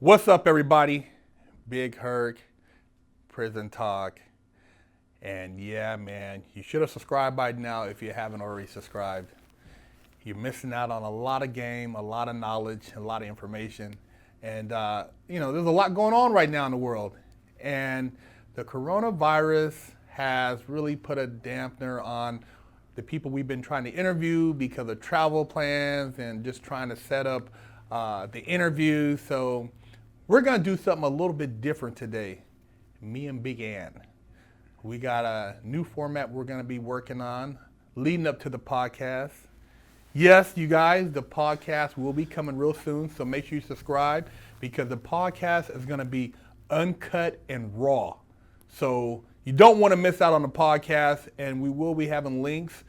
What's up, everybody? Big Herc, Prison Talk. And yeah, man, you should have subscribed by now if you haven't already subscribed. You're missing out on a lot of game, a lot of knowledge, a lot of information. And, there's a lot going on right now in the world. And the coronavirus has really put a dampener on the people we've been trying to interview because of travel plans and just trying to set up the interviews. So we're going to do something a little bit different today. Me and Big Ann. We got a new format we're going to be working on leading up to the podcast. Yes, you guys, the podcast will be coming real soon, so make sure you subscribe because the podcast is going to be uncut and raw. So you don't want to miss out on the podcast, and we will be having links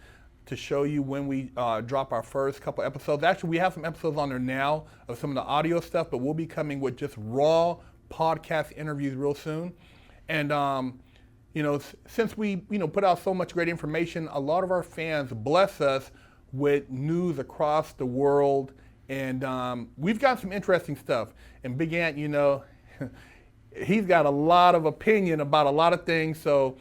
to show you when we drop our first couple episodes. Actually, we have some episodes on there now of some of the audio stuff, but we'll be coming with just raw podcast interviews real soon. And, since we, put out so much great information, a lot of our fans bless us with news across the world. And we've got some interesting stuff. And Big Ant, he's got a lot of opinion about a lot of things. So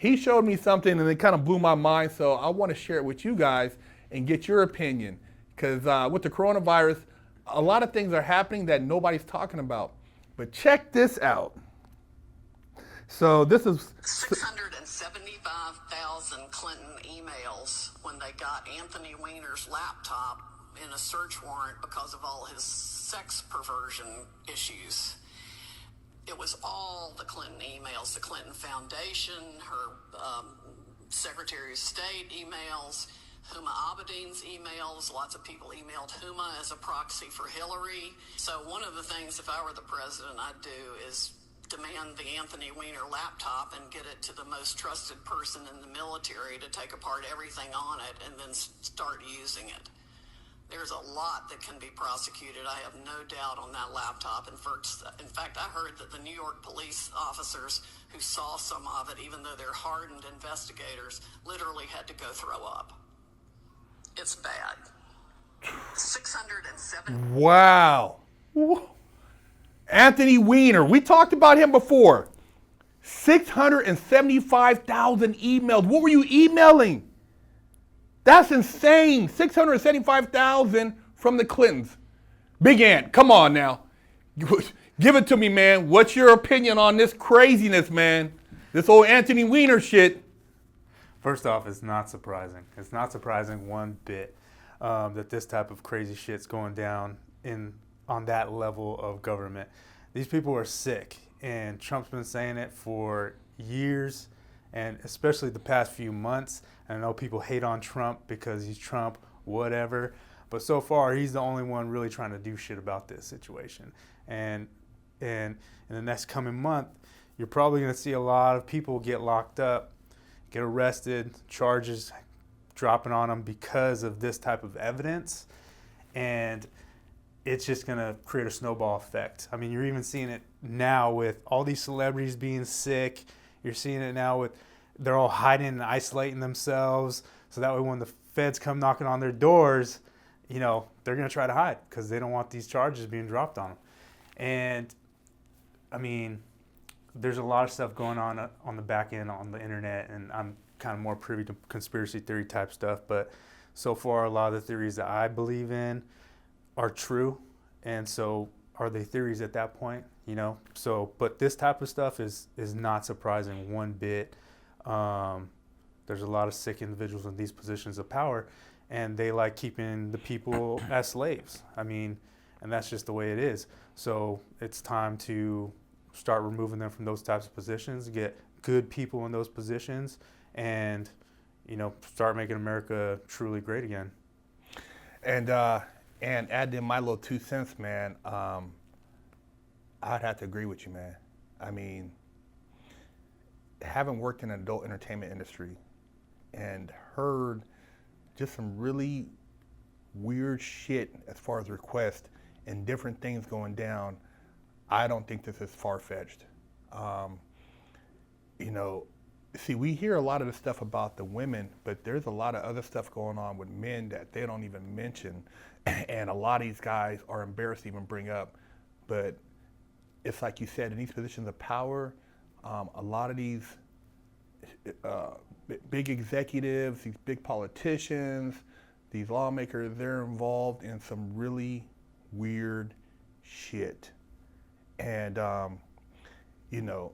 he showed me something and it kind of blew my mind. So I want to share it with you guys and get your opinion. Because with the coronavirus, a lot of things are happening that nobody's talking about. But check this out. So this is 675,000 Clinton emails when they got Anthony Weiner's laptop in a search warrant because of all his sex perversion issues. It was all the Clinton emails, the Clinton Foundation, her Secretary of State emails, Huma Abedin's emails. Lots of people emailed Huma as a proxy for Hillary. So one of the things, if I were the president, I'd do is demand the Anthony Weiner laptop and get it to the most trusted person in the military to take apart everything on it and then start using it. There's a lot that can be prosecuted, I have no doubt, on that laptop. In fact, I heard that the New York police officers who saw some of it, even though they're hardened investigators, literally had to go throw up. It's bad. 607. Wow. Anthony Weiner, we talked about him before. 675,000 emails. What were you emailing? That's insane. 675,000 from the Clintons. Big Ant, come on now. Give it to me, man. What's your opinion on this craziness, man? This old Anthony Weiner shit. First off, it's not surprising. It's not surprising one bit that this type of crazy shit's going down on that level of government. These people are sick, and Trump's been saying it for years, and especially the past few months. And I know people hate on Trump because he's Trump, whatever, but so far he's the only one really trying to do shit about this situation. And in the next coming month, you're probably going to see a lot of people get locked up, get arrested, charges dropping on them because of this type of evidence. And it's just going to create a snowball effect. I mean, you're even seeing it now with all these celebrities being sick. You're seeing it now with they're all hiding and isolating themselves. So that way when the feds come knocking on their doors, they're going to try to hide because they don't want these charges being dropped on them. And, I mean, there's a lot of stuff going on the back end on the internet, and I'm kind of more privy to conspiracy theory type stuff. But so far, a lot of the theories that I believe in are true, and so are they theories at that point, So, but this type of stuff is not surprising one bit. There's a lot of sick individuals in these positions of power, and they like keeping the people as slaves. I mean, and that's just the way it is. So it's time to start removing them from those types of positions, get good people in those positions, and start making America truly great again. And add in my little 2 cents, man, I'd have to agree with you, man. I mean, having worked in the adult entertainment industry and heard just some really weird shit as far as requests and different things going down, I don't think this is far-fetched. See, we hear a lot of the stuff about the women, but there's a lot of other stuff going on with men that they don't even mention. And a lot of these guys are embarrassed to even bring up. But it's like you said, in these positions of power, a lot of these big executives, these big politicians, these lawmakers, they're involved in some really weird shit. And, you know,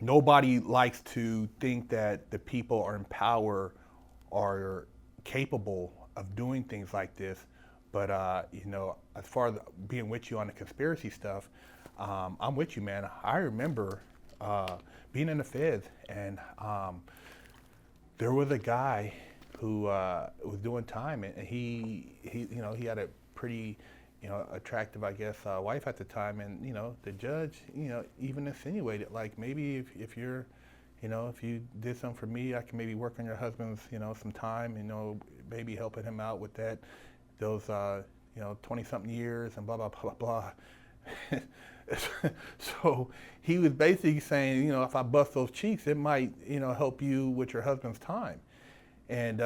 nobody likes to think that the people are in power are capable of doing things like this. But, you know, as far as being with you on the conspiracy stuff, I'm with you, man. I remember being in the feds, and there was a guy who was doing time, and he you know, he had a pretty, you know, attractive, I guess, wife at the time, and, you know, the judge, you know, even insinuated, like, maybe if you're, you know, if you did something for me, I can maybe work on your husband's, you know, some time, you know, maybe helping him out with that, those, you know, 20-something years and blah, blah, blah, blah, blah. So he was basically saying, you know, if I bust those cheeks, it might, you know, help you with your husband's time. And,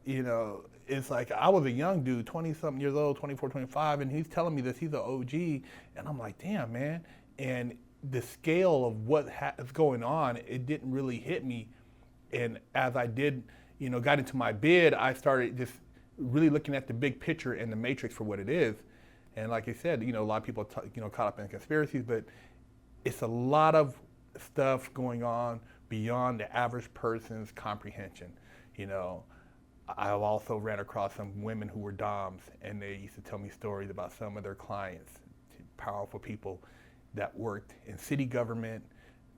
you know, it's like, I was a young dude, 20-something years old, 24, 25, and he's telling me this, he's an OG, and I'm like, damn, man. And the scale of what is going on, it didn't really hit me. And as I did, you know, got into my bid, I started just really looking at the big picture and the matrix for what it is. And like I said, you know, a lot of people, you know, caught up in conspiracies, but it's a lot of stuff going on beyond the average person's comprehension. You know, I've also ran across some women who were doms, and they used to tell me stories about some of their clients, powerful people that worked in city government,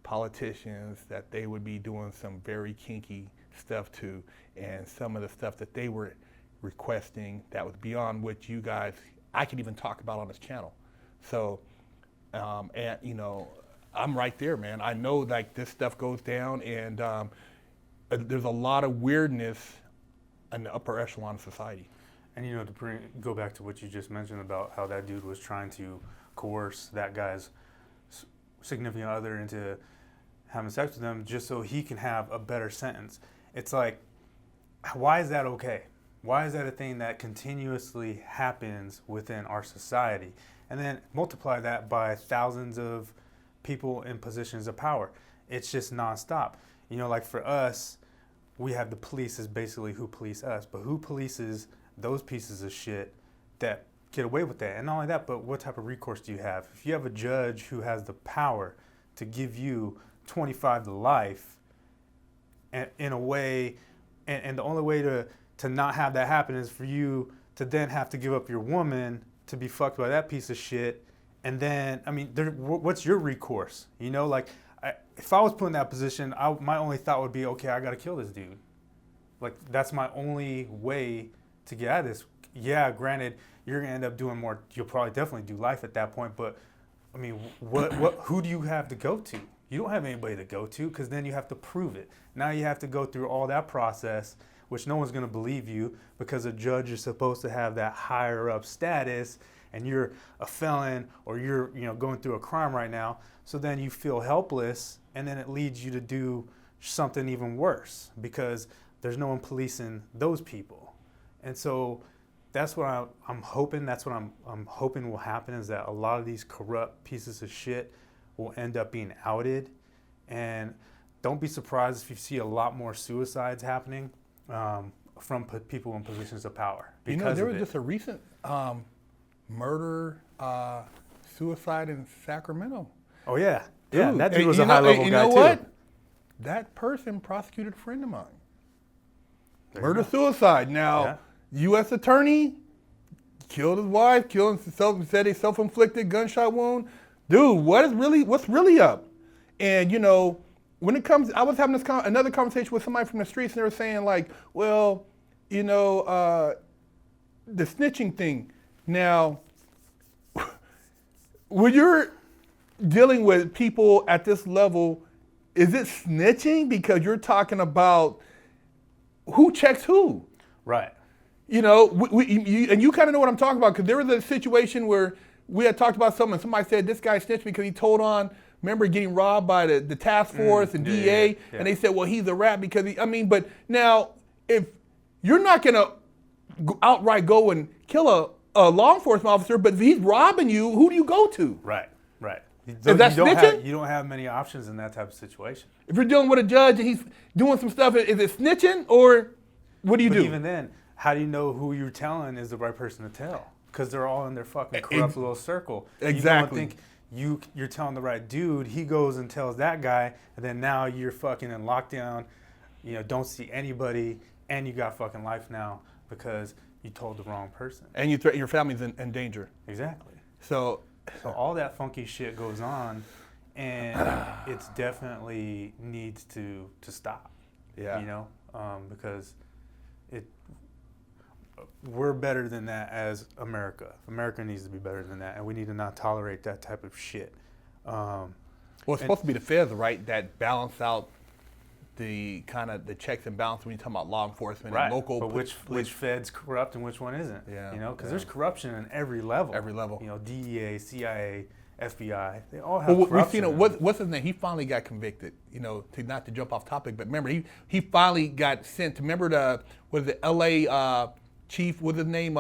politicians, that they would be doing some very kinky stuff to, and some of the stuff that they were requesting that was beyond what you guys, I could even talk about on this channel. So, and you know, I'm right there, man. I know like this stuff goes down, and there's a lot of weirdness in the upper echelon of society. And you know, to go back to what you just mentioned about how that dude was trying to coerce that guy's significant other into having sex with them just so he can have a better sentence. It's like, why is that okay? Why is that a thing that continuously happens within our society? And then multiply that by thousands of people in positions of power. It's just nonstop. You know, like for us, we have the police is basically who police us, but who polices those pieces of shit that get away with that? And not only that, but what type of recourse do you have? If you have a judge who has the power to give you 25 to life, and in a way, and the only way to not have that happen is for you to then have to give up your woman to be fucked by that piece of shit. And then, I mean, what's your recourse? You know, like, if I was put in that position, my only thought would be, okay, I gotta kill this dude. Like, that's my only way to get out of this. Yeah, granted, you're gonna end up doing more. You'll probably definitely do life at that point. But I mean, who do you have to go to? You don't have anybody to go to, because then you have to prove it. Now you have to go through all that process, which no one's going to believe you, because a judge is supposed to have that higher up status, and you're a felon, or you're, you know, going through a crime right now. So then you feel helpless, and then it leads you to do something even worse, because there's no one policing those people. And so that's what I'm hoping. That's what I'm hoping will happen, is that a lot of these corrupt pieces of shit will end up being outed. And don't be surprised if you see a lot more suicides happening from people in positions of power. You know, there was just a recent murder, suicide in Sacramento. Oh yeah, Dude, yeah. That dude was a you know, high-level you guy know too. what? That person prosecuted a friend of mine. Murder suicide. Now, Yeah. U.S. attorney killed his wife, killed himself, said a self-inflicted gunshot wound. Dude, what's really up? And you know, when it comes, I was having another conversation with somebody from the streets, and they were saying like, well, you know, the snitching thing. Now, when you're dealing with people at this level, is it snitching? Because you're talking about who checks who. Right. You know, and you kind of know what I'm talking about, because there was a situation where we had talked about something, and somebody said this guy snitched because he told on, remember getting robbed by the task force and DA, yeah. and they said, well, he's a rat because but now, if you're not going to outright go and kill a law enforcement officer, but if he's robbing you, who do you go to? Right. Right. Is that snitching? You don't have many options in that type of situation. If you're dealing with a judge and he's doing some stuff, is it snitching or what do you do? Even then, how do you know who you're telling is the right person to tell? Because they're all in their fucking corrupt little circle. Exactly. You don't think you're telling the right dude. He goes and tells that guy, and then now you're fucking in lockdown. You know, don't see anybody, and you got fucking life now because you told the wrong person. And you threaten your family's in danger. Exactly. So all that funky shit goes on, and it's definitely needs to stop. Yeah. You know, because we're better than that as America. America needs to be better than that, and we need to not tolerate that type of shit. Well, it's supposed to be the feds, right, that balance out the kind of the checks and balances when you talk about law enforcement and local. But which fed's corrupt and which one isn't? Yeah. You know, because there's corruption in every level. Every level. You know, DEA, CIA, FBI, they all have Well, corruption. we've seen what's his name? He finally got convicted. You know, not to jump off topic, but remember he finally got sent. Remember the L.A. Chief? What's his name?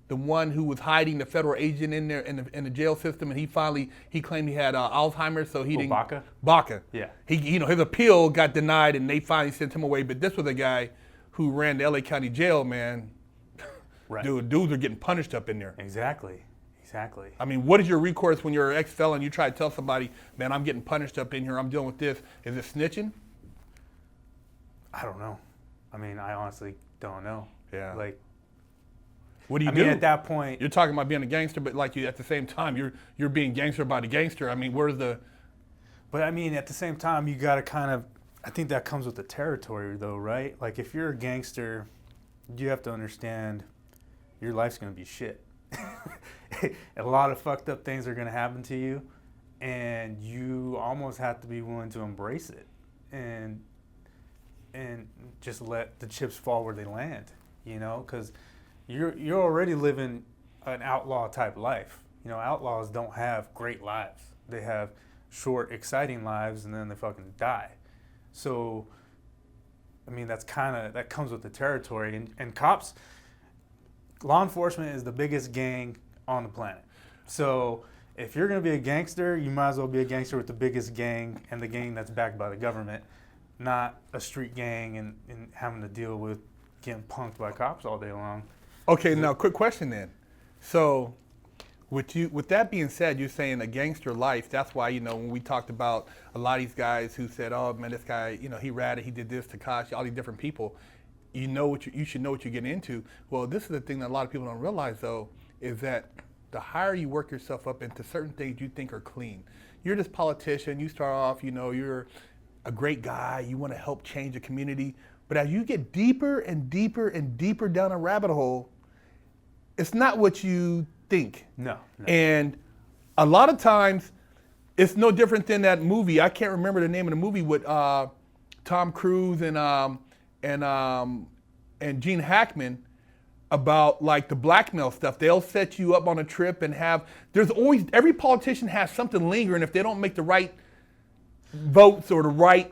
The one who was hiding the federal agent in there in the jail system, and he claimed he had Alzheimer's, so he didn't. Baca. Yeah. His appeal got denied, and they finally sent him away. But this was a guy who ran the L.A. County Jail, man. Right. Dudes are getting punished up in there. Exactly. I mean, what is your recourse when you're an ex-felon? You try to tell somebody, man, I'm getting punished up in here. I'm dealing with this. Is it snitching? I don't know. I mean, I honestly don't know. Yeah. Like, what do you do? I mean, at that point, you're talking about being a gangster, but like at the same time, you're being gangster by the gangster. I mean, where's the? But I mean, at the same time, you got to kind of. I think that comes with the territory, though, right? Like, if you're a gangster, you have to understand your life's gonna be shit. A lot of fucked up things are gonna happen to you, and you almost have to be willing to embrace it, and just let the chips fall where they land. You know, because you're already living an outlaw type life. You know, outlaws don't have great lives. They have short, exciting lives, and then they fucking die. So, I mean, that comes with the territory. And cops, law enforcement is the biggest gang on the planet. So if you're going to be a gangster, you might as well be a gangster with the biggest gang and the gang that's backed by the government, not a street gang and having to deal with getting punked by cops all day long. Okay, now quick question then. So with that being said, you're saying a gangster life. That's why, you know, when we talked about a lot of these guys who said, oh man, this guy, you know, he ratted, he did this to Kosh, all these different people. You should know what you're getting into. Well, this is the thing that a lot of people don't realize though, is that the higher you work yourself up into certain things you think are clean. You're this politician, you start off, you know, you're a great guy, you want to help change the community. But as you get deeper and deeper and deeper down a rabbit hole, it's not what you think. No. And a lot of times, it's no different than that movie. I can't remember the name of the movie with Tom Cruise and Gene Hackman about like the blackmail stuff. They'll set you up on a trip and every politician has something lingering if they don't make the right votes or the right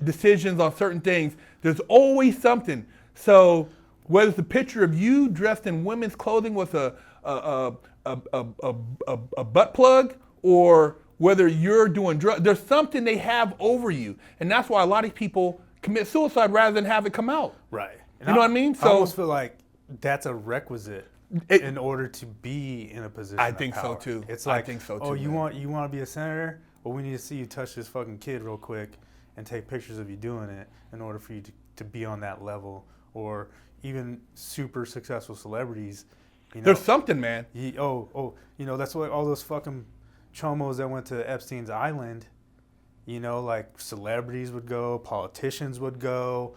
decisions on certain things. There's always something. So whether it's a picture of you dressed in women's clothing with a butt plug, or whether you're doing drugs, there's something they have over you, and that's why a lot of people commit suicide rather than have it come out. Right. And you know what I mean? I almost feel like that's a requisite in order to be in a position I of think power. so too. It's like, I think so too. oh, you man. want to be a senator? Well, we need to see you touch this fucking kid real quick and take pictures of you doing it in order for you to be on that level. Or even super successful celebrities. You know, There's something, man. you know, that's what all those fucking chomos that went to Epstein's Island, you know, like celebrities would go, politicians would go,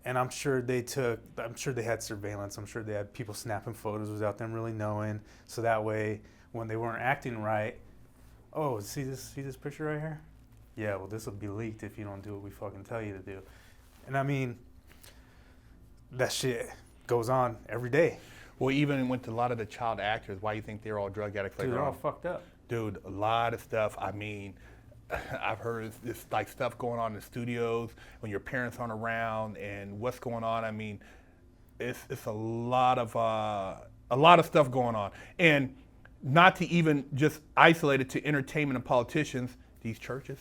and I'm sure they had surveillance. I'm sure they had people snapping photos without them really knowing. So that way, when they weren't acting right, oh, see this picture right here? Yeah, well, this will be leaked if you don't do what we fucking tell you to do. And I mean, that shit goes on every day. Well, even with a lot of the child actors, why you think they're all drug addicts? Dude, they're all fucked up. Dude, a lot of stuff. I mean, I've heard this like stuff going on in the studios when your parents aren't around and what's going on. I mean, it's a lot of stuff going on. And not to even just isolate it to entertainment and politicians, these churches.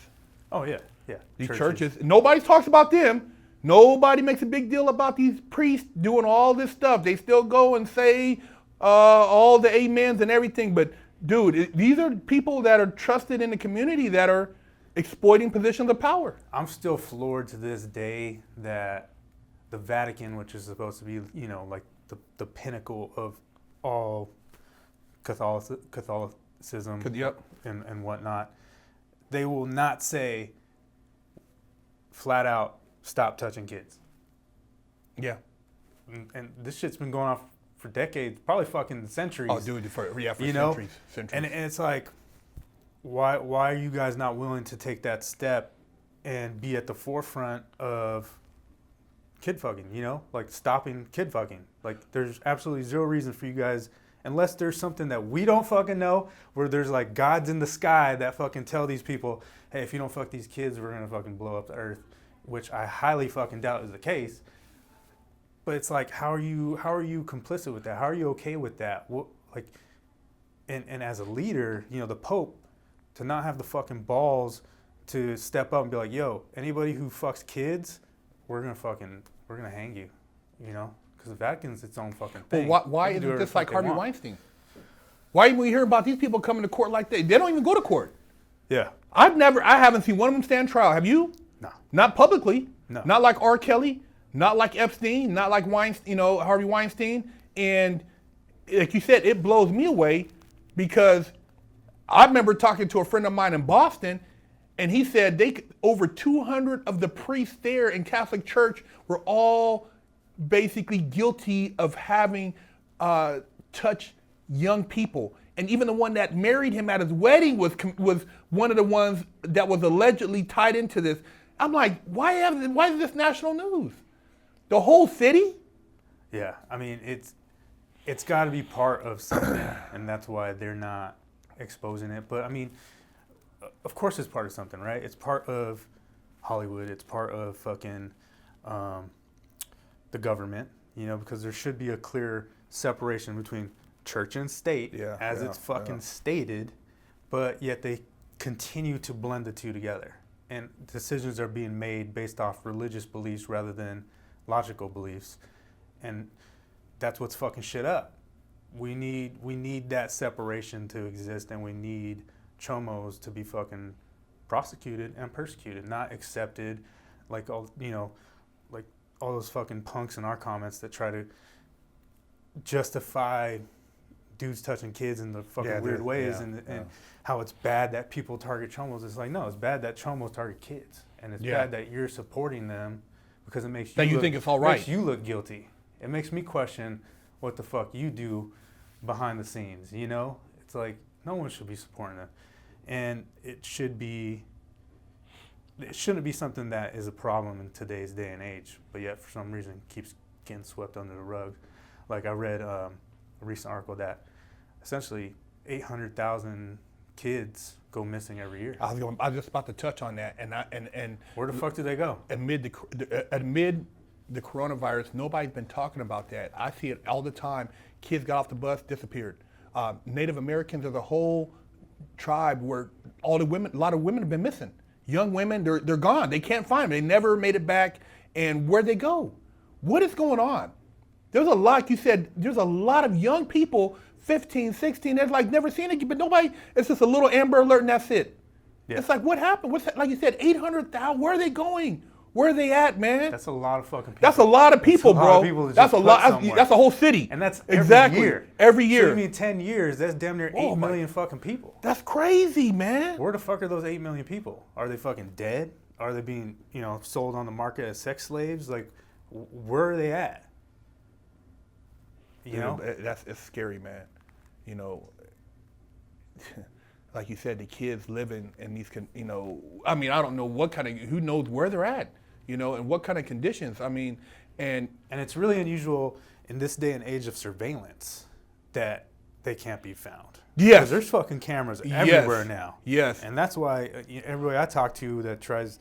Oh yeah, yeah. These churches. Nobody talks about them. Nobody makes a big deal about these priests doing all this stuff. They still go and say all the amens and everything. But dude, these are people that are trusted in the community that are exploiting positions of power. I'm still floored to this day that the Vatican, which is supposed to be, like the pinnacle of all Catholicism Yep. and whatnot, they will not say flat out, stop touching kids. Yeah. And this shit's been going on for decades, probably fucking centuries. Oh, dude, for centuries. And it's like, why are you guys not willing to take that step and be at the forefront of kid fucking, like stopping kid fucking? Like, there's absolutely zero reason for you guys, unless there's something that we don't fucking know, where there's like gods in the sky that fucking tell these people, hey, if you don't fuck these kids, we're gonna fucking blow up the earth, which I highly fucking doubt is the case. But it's like, how are you complicit with that? How are you okay with that? What, like, and as a leader, the Pope, to not have the fucking balls to step up and be like, yo, anybody who fucks kids, we're gonna hang you, because the Vatican's its own fucking thing. Well, why isn't this like Harvey Weinstein? Why even we hear about these people coming to court like that? They don't even go to court. Yeah. I haven't seen one of them stand trial. Have you? No. Not publicly. No. Not like R. Kelly. Not like Epstein. Not like Weinstein. Harvey Weinstein. And like you said, it blows me away because I remember talking to a friend of mine in Boston, and he said over 200 of the priests there in Catholic Church were all basically guilty of having touched young people. And even the one that married him at his wedding was one of the ones that was allegedly tied into this. I'm like, why is this national news? The whole city? Yeah, I mean, it's got to be part of something, and that's why they're not exposing it. But I mean, of course it's part of something, right? It's part of Hollywood. It's part of fucking the government, because there should be a clear separation between church and state, as it's fucking stated, but yet they continue to blend the two together. And decisions are being made based off religious beliefs rather than logical beliefs. And that's what's fucking shit up. We need that separation to exist, and we need chomos to be fucking prosecuted and persecuted, not accepted like all those fucking punks in our comments that try to justify dudes touching kids in the fucking weird ways and how it's bad that people target chomos. It's like, no, it's bad that chomos target kids, and it's bad that you're supporting them because it makes you think it's all right. Makes you look guilty. It makes me question what the fuck you do behind the scenes. It's like, no one should be supporting them, and it shouldn't be something that is a problem in today's day and age, but yet for some reason keeps getting swept under the rug. Like, I read a recent article that essentially 800,000 kids go missing every year. I was just about to touch on that, and where the fuck do they go? Amid the coronavirus, nobody's been talking about that. I see it all the time. Kids got off the bus, disappeared. Native Americans as a whole tribe where a lot of women have been missing. Young women, they're gone. They can't find them. They never made it back. And where'd they go? What is going on? There's a lot, like you said, there's a lot of young people, 15, 16, they're like never seen it, but nobody, it's just a little Amber Alert and that's it. Yeah. It's like, what happened? What's that? Like you said, 800,000, where are they going? Where are they at, man? That's a lot of fucking people. That's a lot of people, bro. That's a lot. That's a whole city. And that's every year. Every year. So you mean 10 years, that's damn near 8 million fucking people. That's crazy, man. Where the fuck are those 8 million people? Are they fucking dead? Are they being, sold on the market as sex slaves? Like, where are they at? It's scary, man. Like you said, the kids living in these, I mean, I don't know who knows where they're at, and what kind of conditions. I mean, and it's really unusual in this day and age of surveillance that they can't be found. Yes. Because there's fucking cameras everywhere now. Yes. And that's why everybody I talk to that tries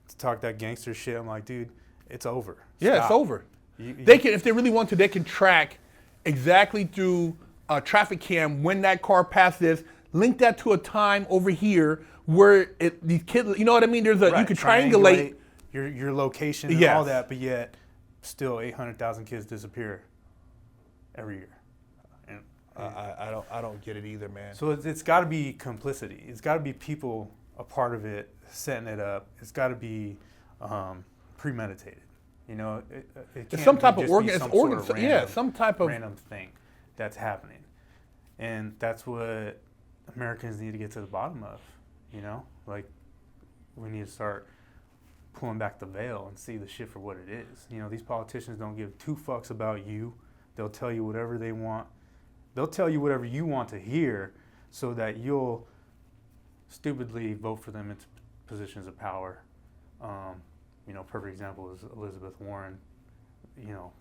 to talk that gangster shit, I'm like, dude, it's over. Yeah, Stop. it's over. They can, if they really want to, they can track exactly through traffic cam when that car passes. Link that to a time over here where these kids, you know what I mean? There's a you could triangulate your location and Yes. all that, but yet still 800,000 kids disappear every year. And I don't get it either, man. so it's got to be complicity. It's got to be people a part of it, setting it up. It's got to be premeditated. You know, it It's can't some type be of just be some sort of random, some type of random thing that's happening, and that's what Americans need to get to the bottom of. You know, like we need to start pulling back the veil and see the shit for what it is. You know, these politicians don't give two fucks about you. They'll tell you whatever they want. They'll tell you whatever you want to hear so that you'll stupidly vote for them into positions of power. You know, perfect example is Elizabeth Warren. You know,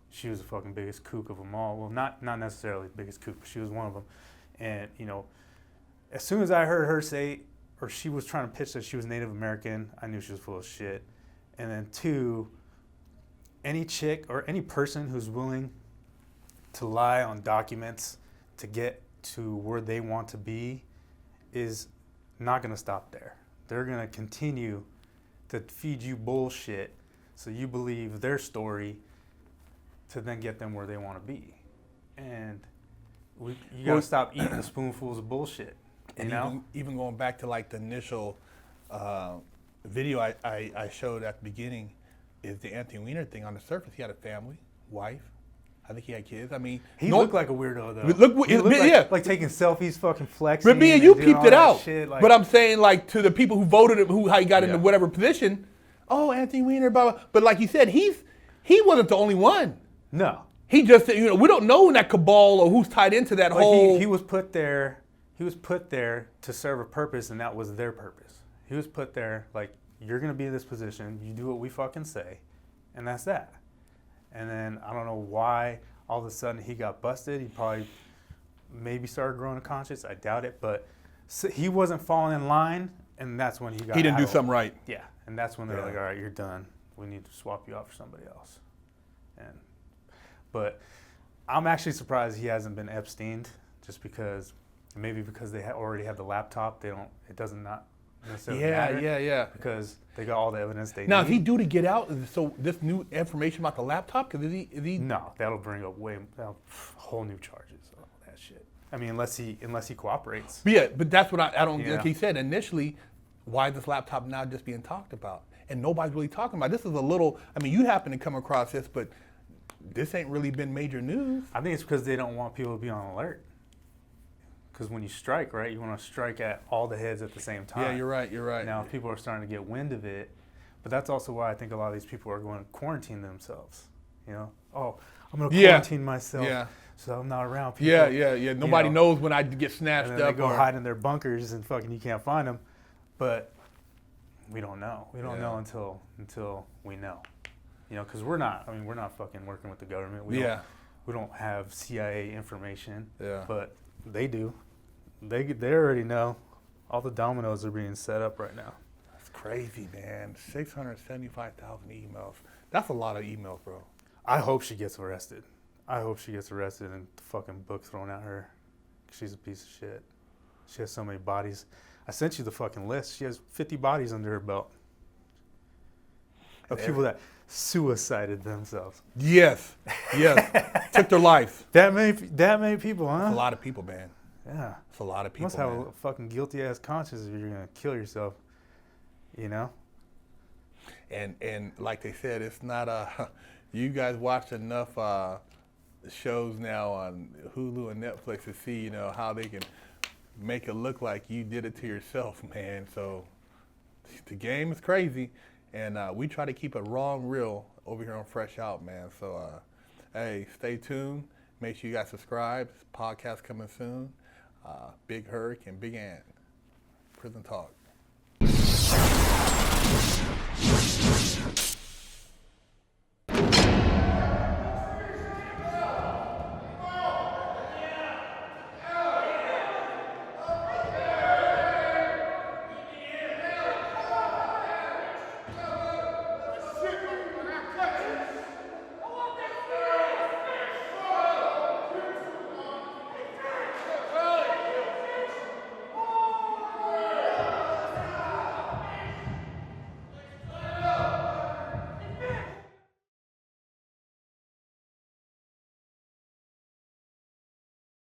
she was the fucking biggest kook of them all. Well, not necessarily the biggest kook, but she was one of them. And, you know, as soon as I heard her say, or she was trying to pitch that she was Native American, I knew she was full of shit. And then two, any chick or any person who's willing to lie on documents to get to where they want to be is not going to stop there. They're going to continue to feed you bullshit so you believe their story to then get them where they want to be. And you got to stop eating the spoonfuls of bullshit. And You know? even going back to like the initial video I showed at the beginning is the Anthony Weiner thing. On the surface, he had a family, wife. I think he had kids. I mean, He looked like a weirdo though. He looked like, like taking selfies, fucking flexing. But me and you doing all peeped it that out. shit, like, But I'm saying, like, to the people who voted him, how he got into Yeah. whatever position. Oh, Anthony Weiner, blah, blah. But like you said, he wasn't the only one. no. He just, you know, we don't know that cabal or who's tied into that Like whole. he was put there. He was put there to serve a purpose, and that was their purpose. He was put there like, you're gonna be in this position. You do what we fucking say, and that's that. And then I don't know why all of a sudden he got busted. He probably maybe started growing a conscience. I doubt it, but he wasn't falling in line, and that's when he got. He didn't do addled. something right. Yeah, and that's when they're Yeah. like, all right, you're done. We need to swap you out for somebody else. But I'm actually surprised he hasn't been Epsteined, just because maybe because they already have the laptop. They don't. It doesn't not necessarily matter. Yeah. Because they got all the evidence they Now, need. is he due to get out? So this new information about the laptop? Because is he? No, that'll bring up whole new charges. All that shit. I mean, unless he cooperates. But yeah, but that's what I don't. Yeah. Like he said initially, why is this laptop now just being talked about? And nobody's really talking about it. This is a little. I mean, you happen to come across this, but this ain't really been major news. I think it's because they don't want people to be on alert. Because when you strike, right, you want to strike at all the heads at the same time. Yeah, you're right. You're right. Now people are starting to get wind of it, but that's also why I think a lot of these people are going to quarantine themselves. You know, oh, I'm going to quarantine myself so I'm not around people. Yeah. Nobody knows when I get snatched And then up. they go hide in their bunkers and fucking you can't find them. But we don't know. We don't know until we know. You know, because we're not fucking working with the government. We don't have CIA information. Yeah. But they do. They already know. All the dominoes are being set up right now. That's crazy, man. 675,000 emails. That's a lot of emails, bro. I hope she gets arrested. I hope she gets arrested and the fucking book thrown at her. She's a piece of shit. She has so many bodies. I sent you the fucking list. She has 50 bodies under her belt. Of people that suicided themselves. Yes. Took their life. That many people, huh? That's a lot of people, man. Yeah. It's a lot of You people, must have man. a fucking guilty ass conscience if you're gonna kill yourself. You know? And like they said, it's not you guys watch enough shows now on Hulu and Netflix to see, you know, how they can make it look like you did it to yourself, man. So the game is crazy, and we try to keep it raw and real over here on Fresh Out, man. So hey, stay tuned. Make sure you guys subscribe. Podcast coming soon. Big Herc and Big Ant. Prison Talk.